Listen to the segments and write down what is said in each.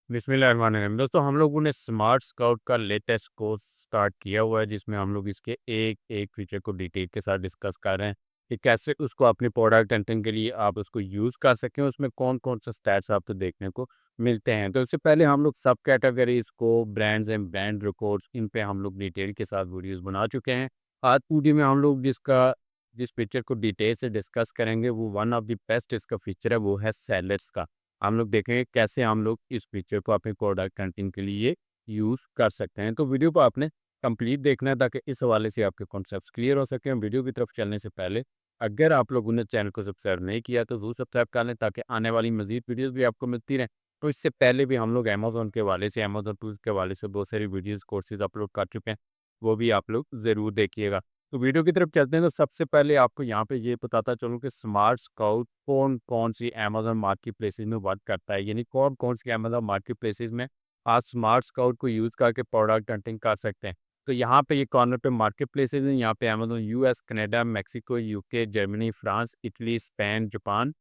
बिस्मिल्लाहिर्रहमानिर्रहीम। दोस्तों हम लोगों ने स्मार्ट स्काउट का लेटेस्ट कोर्स स्टार्ट किया हुआ है जिसमें हम लोग इसके एक एक फीचर को डिटेल के साथ डिस्कस कर रहे हैं कि कैसे उसको अपनी प्रोडक्ट हंटिंग के लिए आप उसको यूज़ कर सकें, उसमें कौन कौन से स्टैट्स आपको देखने को मिलते हैं। तो इससे पहले हम लोग सब कैटेगरीज को brands and brand records in पे हम लोग डिटेल के साथ वीडियोस बना चुके हैं। आज वीडियो में हम लोग जिस फीचर को डिटेल से डिस्कस करेंगे वो वन ऑफ द बेस्ट इसका फीचर है, वो है सेलर्स का। हम लोग देखेंगे कैसे हम लोग इस फीचर को अपने प्रोडक्ट हंटिंग के लिए यूज़ कर सकते हैं। तो वीडियो को आपने कंप्लीट देखना है ताकि इस हवाले से आपके कॉन्सेप्ट्स क्लियर हो सकें। वीडियो की तरफ चलने से पहले अगर आप लोगों ने चैनल को सब्सक्राइब नहीं किया तो ज़रूर सब्सक्राइब कर लें ताकि आने वाली मज़ीद वीडियोस भी आपको मिलती रहें। तो इससे पहले भी हम लोग अमेज़न के हवाले से, अमेज़न टूल्स के हवाले से बहुत सारी वीडियोस कोर्सेज़ अपलोड कर चुके हैं, वो भी आप लोग ज़रूर देखिएगा। तो वीडियो की तरफ चलते हैं। तो सबसे पहले आपको यहाँ पे ये बताता चलूँ कि स्मार्ट स्काउट कौन-कौन सी अमेज़न मार्केट प्लेसेस में वर्क करता है, यानी कौन-कौन सी अमेज़न मार्केट प्लेसेस में आप स्मार्ट स्काउट को यूज़ करके प्रोडक्ट हंटिंग कर सकते हैं। तो यहाँ पे ये कॉर्नर पे मार्केट प्लेसेस हैं, यहाँ पे Amazon US, Canada, Mexico, UK, Germany, France, Italy, Spain, Japan,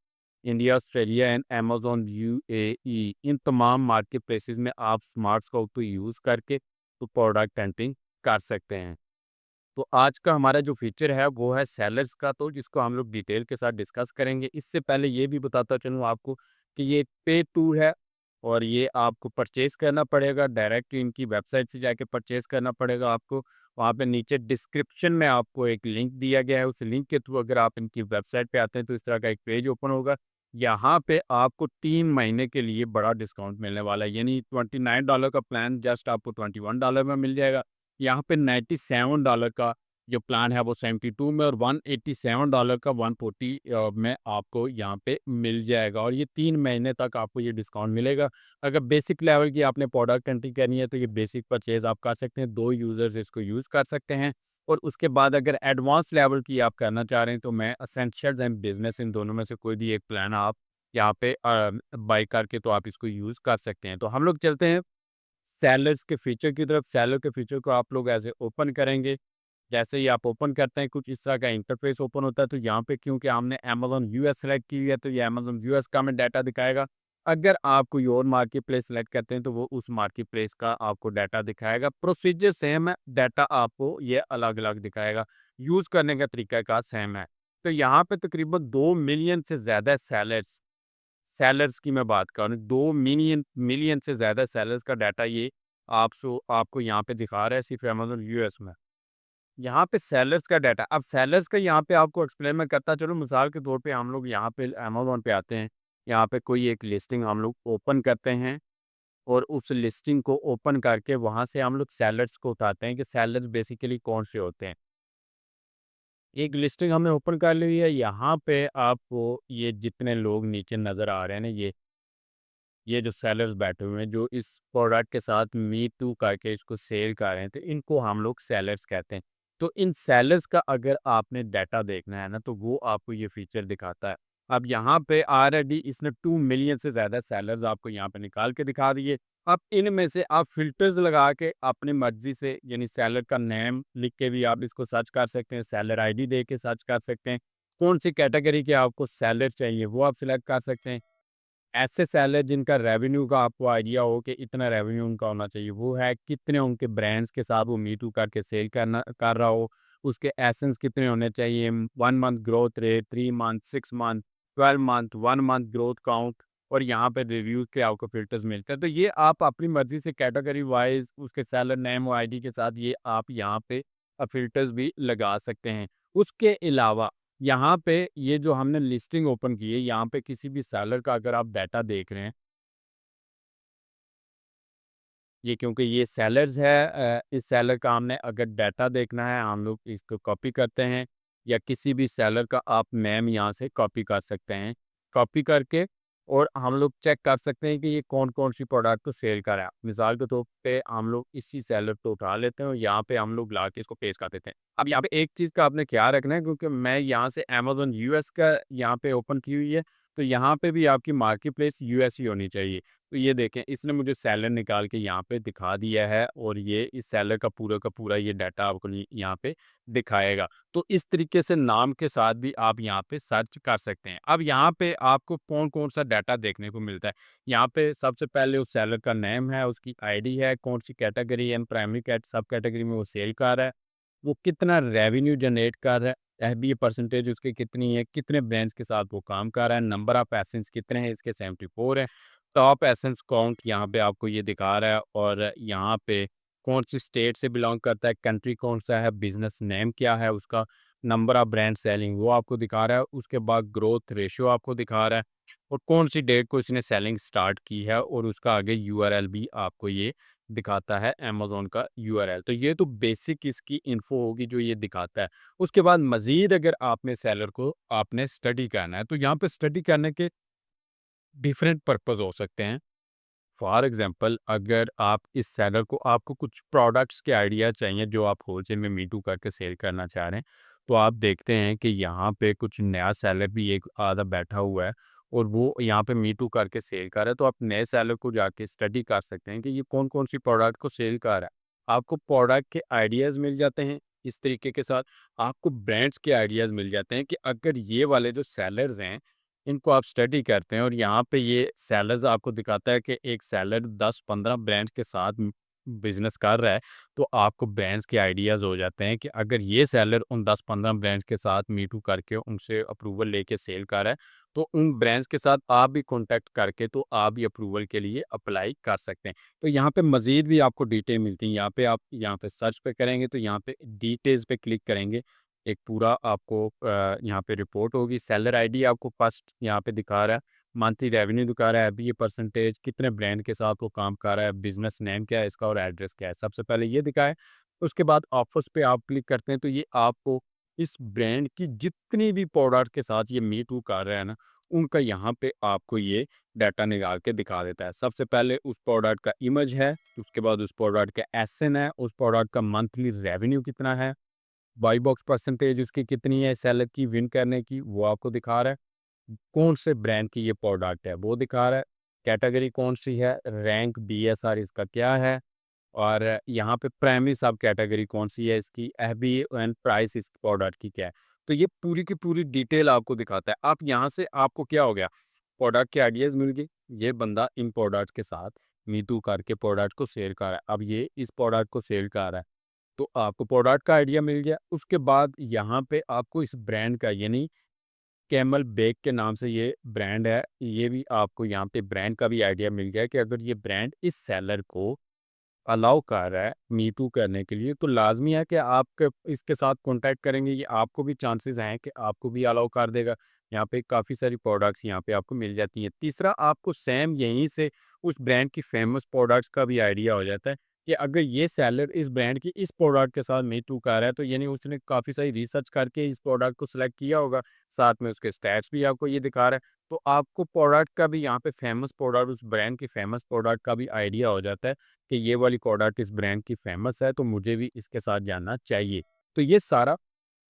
India, Australia and Amazon UAE, इन तमाम मार्केट प्लेसेस में आप स्मार्ट स्काउट को यूज़ करके तो प्रोडक्ट हंटिंग कर सकते हैं। तो आज का हमारा जो फीचर है वो है सेलर्स का, तो जिसको हम लोग डिटेल के साथ डिस्कस करेंगे। इससे पहले ये भी बताता चलूँ आपको कि ये पे टू है और ये आपको परचेज़ करना पड़ेगा, डायरेक्ट इनकी वेबसाइट से जाके परचेज़ करना पड़ेगा आपको। वहाँ पे नीचे डिस्क्रिप्शन में आपको एक लिंक दिया गया है, उस लिंक के थ्रू अगर आप इनकी वेबसाइट पे आते हैं तो इस तरह का एक पेज ओपन होगा। यहाँ पे आपको 3 महीने के लिए बड़ा डिस्काउंट मिलने वाला है, यानी $29 का प्लान जस्ट आपको $21 में मिल जाएगा। यहाँ पे $97 का जो प्लान है वो 72 में और $187 का 140 में आपको यहाँ पे मिल जाएगा और ये 3 महीने तक आपको ये डिस्काउंट मिलेगा। अगर बेसिक लेवल की आपने प्रोडक्ट एंट्री करनी है तो ये बेसिक परचेज़ आप कर सकते हैं, 2 यूज़र्स इसको यूज़ कर सकते हैं। और उसके बाद अगर एडवांस लेवल की आप करना चाह रहे हैं तो मैं एसेंशियल्स एंड बिज़नेस, इन दोनों में से कोई भी एक प्लान आप यहाँ पे बाय करके तो आप इसको यूज़ कर सकते हैं। तो हम लोग चलते हैं सेलर्स के फीचर की तरफ। सेलर के फीचर को आप लोग ऐसे ओपन करेंगे। जैसे ही आप ओपन करते हैं कुछ इस तरह का इंटरफेस ओपन होता है। तो यहाँ पे क्योंकि हमने अमेज़न यूएस सेलेक्ट की है तो ये अमेज़न यूएस का हमें डाटा दिखाएगा। अगर आप कोई और मार्केट प्लेस सेलेक्ट करते हैं तो वो उस मार्केट प्लेस का आपको डाटा दिखाएगा। प्रोसीजर सेम है, डाटा आपको ये अलग-अलग दिखाएगा। यूज़ करने का तरीका सेम है। तो यहाँ पे तकरीबन 2 मिलियन से ज़्यादा सेलर्स की मैं बात करूँ, 2 मिलियन मिलियन से ज़्यादा सेलर्स का डाटा ये आपको यहाँ पे दिखा रहा है सिर्फ़ अमेज़न यूएस में। यहाँ पे सेलर्स का डाटा, अब सेलर्स का यहाँ पे आपको एक्सप्लेन मैं करता चलूँ। मिसाल के तौर पे हम लोग यहाँ पे अमेज़न पे आते हैं, यहाँ पे कोई एक लिस्टिंग हम लोग ओपन करते हैं और उस लिस्टिंग को ओपन करके वहाँ से हम लोग सेलर्स को उठाते हैं कि सेलर्स बेसिकली कौन से होते हैं। एक लिस्टिंग हमने ओपन कर ली है, यहाँ पे आपको ये जितने लोग नीचे नज़र आ रहे हैं ना, ये जो सेलर्स बैठे हुए हैं जो इस प्रोडक्ट के साथ मी टू करके इसको सेल कर रहे हैं, तो इनको हम लोग सेलर्स कहते हैं। तो इन सेलर्स का अगर आपने डाटा देखना है ना तो वो आपको ये फीचर दिखाता है। अब यहाँ पे ऑलरेडी इसने 2 मिलियन से ज़्यादा सेलर्स आपको यहाँ पे निकाल के दिखा दिए। अब इनमें से आप फ़िल्टर्स लगा के अपनी मर्ज़ी से, यानी सेलर का नेम लिख के भी आप इसको सर्च कर सकते हैं, सेलर आईडी दे के सर्च कर सकते हैं। कौन-सी कैटेगरी के आपको सेलर चाहिए वो आप सिलेक्ट कर सकते हैं। ऐसे सेलर जिनका रेवेन्यू का आपको आइडिया हो कि इतना रेवेन्यू उनका होना चाहिए, वो है कितने उनके ब्रांड्स के साथ वो मी टू करके सेल कर रहा हो, उसके एसेंस कितने होने चाहिए, 1 month growth rate, 3 month, 6 month, 12 month, 1 month growth count, और यहाँ पे रिव्यूज़ के आपको फ़िल्टर्स मिलते हैं। तो ये आप अपनी मर्ज़ी से कैटेगरी वाइज़ उसके सेलर नेम और आईडी के साथ ये आप यहाँ पे फ़िल्टर्स भी लगा सकते हैं। उसके अलावा यहाँ पे ये जो हमने लिस्टिंग ओपन की है, यहाँ पे किसी भी सेलर का अगर आप डाटा देख रहे हैं, ये क्योंकि ये सेलर्स है, इस सेलर का हमने अगर डाटा देखना है, हम लोग इसको कॉपी करते हैं या किसी भी सेलर का आप नेम यहाँ से कॉपी कर सकते हैं। कॉपी करके और हम लोग चेक कर सकते हैं कि ये कौन-कौन सी प्रोडक्ट को सेल कर रहा है। मिसाल के तौर पे हम लोग इसी सेलर को उठा लेते हैं और यहाँ पे हम लोग ला के इसको पेस्ट कर देते हैं। अब यहाँ पे एक चीज़ का आपने ख्याल रखना है क्योंकि मैं यहाँ से अमेज़न यूएस का यहाँ पे ओपन की हुई है, तो यहाँ पे भी आपकी मार्केट प्लेस यूएस ही होनी चाहिए। तो ये देखें, इसने मुझे सेलर निकाल के यहाँ पे दिखा दिया है और ये इस सेलर का पूरा ये डाटा आपको यहाँ पे दिखाएगा। तो इस तरीके से नाम के साथ भी आप यहाँ पे सर्च कर सकते हैं। अब यहाँ पे आपको कौन-कौन सा डाटा देखने को मिलता है। यहाँ पे सबसे पहले उस सेलर का नेम है, उसकी आईडी है, कौन-सी कैटेगरी एंड प्राइमरी सब कैटेगरी में वो सेल कर रहा है, वो कितना रेवेन्यू जनरेट कर रहा है, एफबीए परसेंटेज उसकी कितनी है, कितने ब्रांड्स के साथ वो काम कर रहा है, नंबर ऑफ एसेंस कितने हैं, इसके 74 हैं। टॉप एसेंस काउंट यहाँ पे आपको ये दिखा रहा है और यहाँ पे कौन सी स्टेट से बिलोंग करता है, कंट्री कौन सा है, बिजनेस नेम क्या है उसका, नंबर ऑफ ब्रांड सेलिंग वो आपको दिखा रहा है, उसके बाद ग्रोथ रेशियो आपको दिखा रहा है और कौन सी डेट को इसने सेलिंग स्टार्ट की है और उसका आगे यूआरएल भी आपको ये दिखाता है, अमेज़न का यूआरएल। तो ये तो बेसिक इसकी इन्फो होगी जो ये दिखाता है। उसके बाद मज़ीद अगर आपने सेलर को आपने स्टडी करना है, तो यहाँ पे स्टडी करने के डिफरेंट पर्पस हो सकते हैं। फॉर एग्जांपल, अगर आप इस सेलर को आपको कुछ प्रोडक्ट्स के आइडिया चाहिए जो आप होलसेल में मी टू करके सेल करना चाह रहे हैं, तो आप देखते हैं कि यहाँ पे कुछ नया सेलर भी एक आधा बैठा हुआ है और वो यहाँ पे मी टू करके सेल कर रहा है। तो आप नए सेलर को जाके स्टडी कर सकते हैं कि ये कौन कौन सी प्रोडक्ट को सेल कर रहा है। आपको प्रोडक्ट के आइडियाज़ मिल जाते हैं। इस तरीके के साथ आपको ब्रांड्स के आइडियाज़ मिल जाते हैं कि अगर ये वाले जो सेलर्स हैं, इनको आप स्टडी करते हैं और यहाँ पे ये सेलर्स आपको दिखाता है कि एक सेलर 10-15 ब्रांड्स के साथ बिजनेस कर रहा है, तो आपको ब्रांड्स के आइडियाज़ हो जाते हैं कि अगर ये सेलर उन 10-15 ब्रांड्स के साथ मीटू करके उनसे अप्रूवल लेके सेल कर रहा है, तो उन ब्रांड्स के साथ आप भी कॉन्टैक्ट करके तो आप भी अप्रूवल के लिए अप्लाई कर सकते हैं। तो यहाँ पे मज़ीद भी आपको डिटेल मिलती हैं। यहाँ पे आप यहाँ पे सर्च पे करेंगे तो यहाँ पे डिटेल्स पे क्लिक करेंगे, एक पूरा आपको यहाँ पे रिपोर्ट होगी। सेलर आईडी आपको फर्स्ट यहाँ पे दिखा रहा है, मंथली रेवेन्यू दिखा रहा है, एफबीए परसेंटेज, कितने ब्रांड के साथ वो काम कर रहा है, बिजनेस नेम क्या है इसका और एड्रेस क्या है। सबसे पहले ये दिखाए, उसके बाद ऑफर्स पे आप क्लिक करते हैं तो ये आपको इस ब्रांड की जितनी भी प्रोडक्ट के साथ ये मी टू कर रहा है ना, उनका यहाँ पे आपको ये डाटा निकाल के दिखा देता है। सबसे पहले उस प्रोडक्ट का इमेज है, उसके बाद उस प्रोडक्ट का एसएन है, उस प्रोडक्ट का मंथली रेवेन्यू कितना है, बाई बॉक्स परसेंटेज उसकी कितनी है सेलर की विन करने की, वो आपको दिखा रहा है। कौन से ब्रांड की ये प्रोडक्ट है वो दिखा रहा है, कैटेगरी कौन सी है, रैंक बीएसआर इसका क्या है और यहाँ पे प्राइमरी सब कैटेगरी कौन सी है इसकी, एफबी एंड प्राइस इस प्रोडक्ट की क्या है। तो ये पूरी की पूरी डिटेल आपको दिखाता है। आप यहाँ से आपको क्या हो गया, प्रोडक्ट के आइडियाज़ मिल गए। ये बंदा इन प्रोडक्ट के साथ मी टू करके प्रोडक्ट को सेल कर रहा है, अब ये इस प्रोडक्ट को सेल कर रहा है, तो आपको प्रोडक्ट का आइडिया मिल गया। उसके बाद यहाँ पे आपको इस ब्रांड का यानी कैमल बेक के नाम से ये ब्रांड है, ये भी आपको यहाँ पे ब्रांड का भी आइडिया मिल गया कि अगर ये ब्रांड इस सेलर को अलाउ कर रहा है मी टू करने के लिए, तो लाज़मी है कि आप इसके साथ कॉन्टैक्ट करेंगे, ये आपको भी चांसेस हैं कि आपको भी अलाउ कर देगा। यहाँ पे काफ़ी सारी प्रोडक्ट्स यहाँ पे आपको मिल जाती हैं। तीसरा, आपको सेम यहीं से उस ब्रांड की फेमस प्रोडक्ट्स का भी आइडिया हो जाता है कि अगर ये सेलर इस ब्रांड की इस प्रोडक्ट के साथ मी टू कर रहा है, तो यानी उसने काफ़ी सारी रिसर्च करके इस प्रोडक्ट को सिलेक्ट किया होगा। साथ में उसके स्टैट्स भी आपको ये दिखा रहा है। तो आपको प्रोडक्ट का भी यहाँ पे फेमस प्रोडक्ट, उस ब्रांड की फेमस प्रोडक्ट का भी आइडिया हो जाता है कि ये वाली प्रोडक्ट इस ब्रांड की फेमस है, तो मुझे भी इसके साथ जाना चाहिए। तो ये सारा,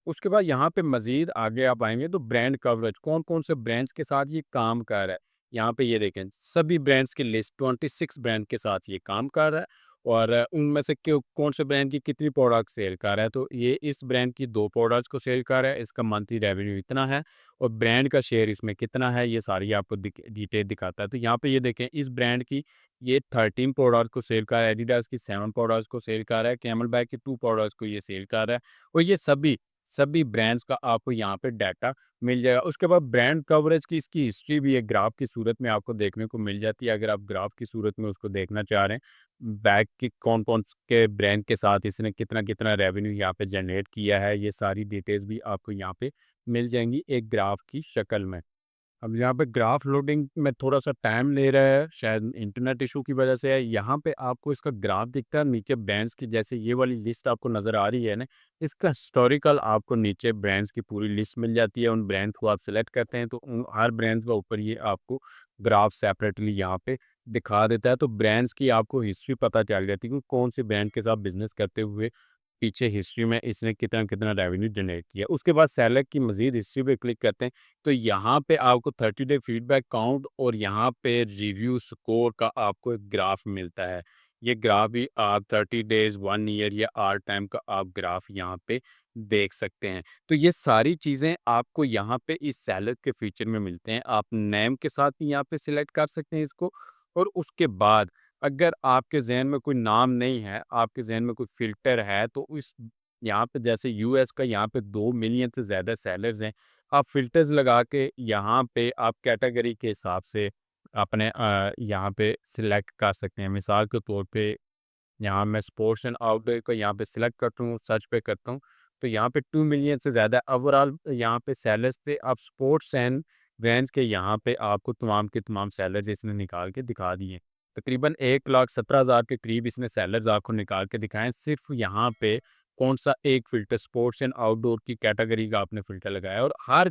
उसके बाद यहाँ पे मज़ीद आगे आप आएँगे तो ब्रांड कवरेज, कौन-कौन से ब्रांड्स के साथ ये काम कर रहा है। यहाँ पे ये देखें, सभी ब्रांड्स की लिस्ट 26 ब्रांड के साथ ये काम कर रहा है और उनमें से क्यों कौन से ब्रांड की कितनी प्रोडक्ट सेल कर रहा है। तो ये इस ब्रांड की 2 प्रोडक्ट्स को सेल कर रहा है, इसका मंथली रेवेन्यू इतना है और ब्रांड का शेयर इसमें कितना है, ये सारी आपको डिटेल दिखाता है। तो यहाँ पे ये देखें, इस ब्रांड की ये 13 प्रोडक्ट्स को सेल कर रहा है, एडिडास की 7 प्रोडक्ट्स को सेल कर रहा है, कैमलबैक की 2 प्रोडक्ट्स को ये सेल कर रहा है और ये सभी सभी ब्रांड्स का आपको यहाँ पे डाटा मिल जाएगा। उसके बाद ब्रांड कवरेज की इसकी हिस्ट्री भी एक ग्राफ की सूरत में आपको देखने को मिल जाती है। अगर आप ग्राफ की सूरत में उसको देखना चाह रहे हैं, बैक की कौन-कौन के ब्रांड के साथ इसने कितना-कितना रेवेन्यू यहाँ पे जनरेट किया है, ये सारी डिटेल्स भी आपको यहाँ पे मिल जाएँगी एक ग्राफ की शक्ल में। अब यहाँ पे ग्राफ लोडिंग में थोड़ा-सा टाइम ले रहा है, शायद इंटरनेट इशू की वजह से है। यहाँ पे आपको इसका ग्राफ दिखता है, नीचे ब्रांड्स की जैसे ये वाली लिस्ट आपको नज़र आ रही है ना, इसका हिस्टोरिकल आपको नीचे ब्रांड्स की पूरी लिस्ट मिल जाती है। उन ब्रांड्स को आप सेलेक्ट करते हैं तो उन हर ब्रांड्स का ऊपर ये आपको ग्राफ सेपरेटली यहाँ पे दिखा देता है। तो ब्रांड्स की आपको हिस्ट्री पता चल जाती है कि कौन से ब्रांड के साथ बिज़नेस करते हुए पीछे हिस्ट्री में इसने कितना-कितना रेवेन्यू जनरेट किया। उसके बाद सेलर की मज़ीद हिस्ट्री पे क्लिक करते हैं, तो यहाँ पे आपको 30 डे फीडबैक काउंट और यहाँ पे रिव्यू स्कोर का आपको एक ग्राफ मिलता है। ये ग्राफ भी आप 30 डेज़, 1 ईयर या ऑल टाइम का आप ग्राफ यहाँ पे देख सकते हैं। तो ये सारी चीज़ें आपको यहाँ पे इस सेलर के फीचर में मिलते हैं। आप नेम के साथ ही यहाँ पे सिलेक्ट कर सकते हैं इसको, और उसके बाद अगर आपके ज़हन में कोई नाम नहीं है, आपके ज़हन में कोई फ़िल्टर है, तो इस यहाँ पे जैसे यूएस का यहाँ पे 2 मिलियन से ज़्यादा सेलर्स हैं। आप फ़िल्टर्स लगा के यहाँ पे आप कैटेगरी के हिसाब से अपने यहाँ पे सिलेक्ट कर सकते हैं। मिसाल के तौर पे यहाँ मैं स्पोर्ट्स एंड आउटडोर को यहाँ पे सिलेक्ट करता हूँ, सर्च पे करता हूँ, तो यहाँ पे 2 मिलियन से ज़्यादा ओवरऑल यहाँ पे सेलर्स थे। आप स्पोर्ट्स एंड ब्रांड्स के यहाँ पे आपको तमाम के तमाम सेलर्स इसने निकाल के दिखा दिए। तकरीबन 1,17,000 के करीब इसने सेलर्स आपको निकाल के दिखाएँ। सिर्फ़ यहाँ पे कौन-सा एक फ़िल्टर स्पोर्ट्स एंड आउटडोर की कैटेगरी का आपने फ़िल्टर लगाया, और हर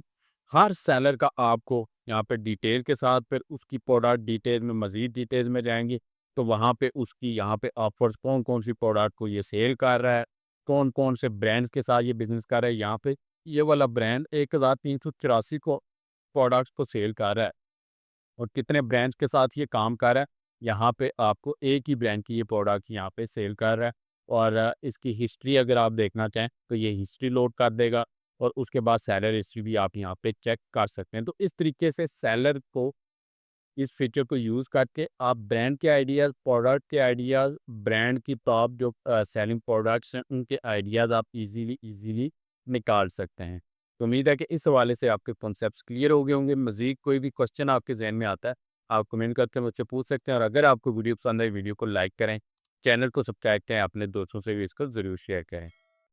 हर सेलर का आपको यहाँ पे डिटेल के साथ, फिर उसकी प्रोडक्ट डिटेल में मज़ीद डिटेल्स में जाएँगे, तो वहाँ पे उसकी यहाँ पे ऑफ़र्स कौन-कौन सी प्रोडक्ट को ये सेल कर रहा है, कौन-कौन से ब्रांड्स के साथ ये बिज़नेस कर रहा है। यहाँ पे ये वाला ब्रांड 1384 को प्रोडक्ट्स को सेल कर रहा है, और कितने ब्रांड्स के साथ ये काम कर रहा है, यहाँ पे आपको एक ही ब्रांड की ये प्रोडक्ट यहाँ पे सेल कर रहा है। और इसकी हिस्ट्री अगर आप देखना चाहें, तो ये हिस्ट्री लोड कर देगा, और उसके बाद सेलर हिस्ट्री भी आप यहाँ पे चेक कर सकते हैं। तो इस तरीके से सेलर को, इस फीचर को यूज़ करके आप ब्रांड के आइडियाज़, प्रोडक्ट के आइडियाज़, ब्रांड की टॉप जो सेलिंग प्रोडक्ट्स हैं, उनके आइडियाज़ आप इजीली निकाल सकते हैं। तो उम्मीद है कि इस हवाले से आपके कॉन्सेप्ट्स क्लियर हो गए होंगे। मज़ीद कोई भी क्वेश्चन आपके ज़हन में आता है, आप कमेंट करके मुझसे पूछ सकते हैं, और अगर आपको वीडियो पसंद आई, वीडियो को लाइक करें, चैनल को सब्सक्राइब करें, अपने दोस्तों से भी इसको ज़रूर शेयर करें।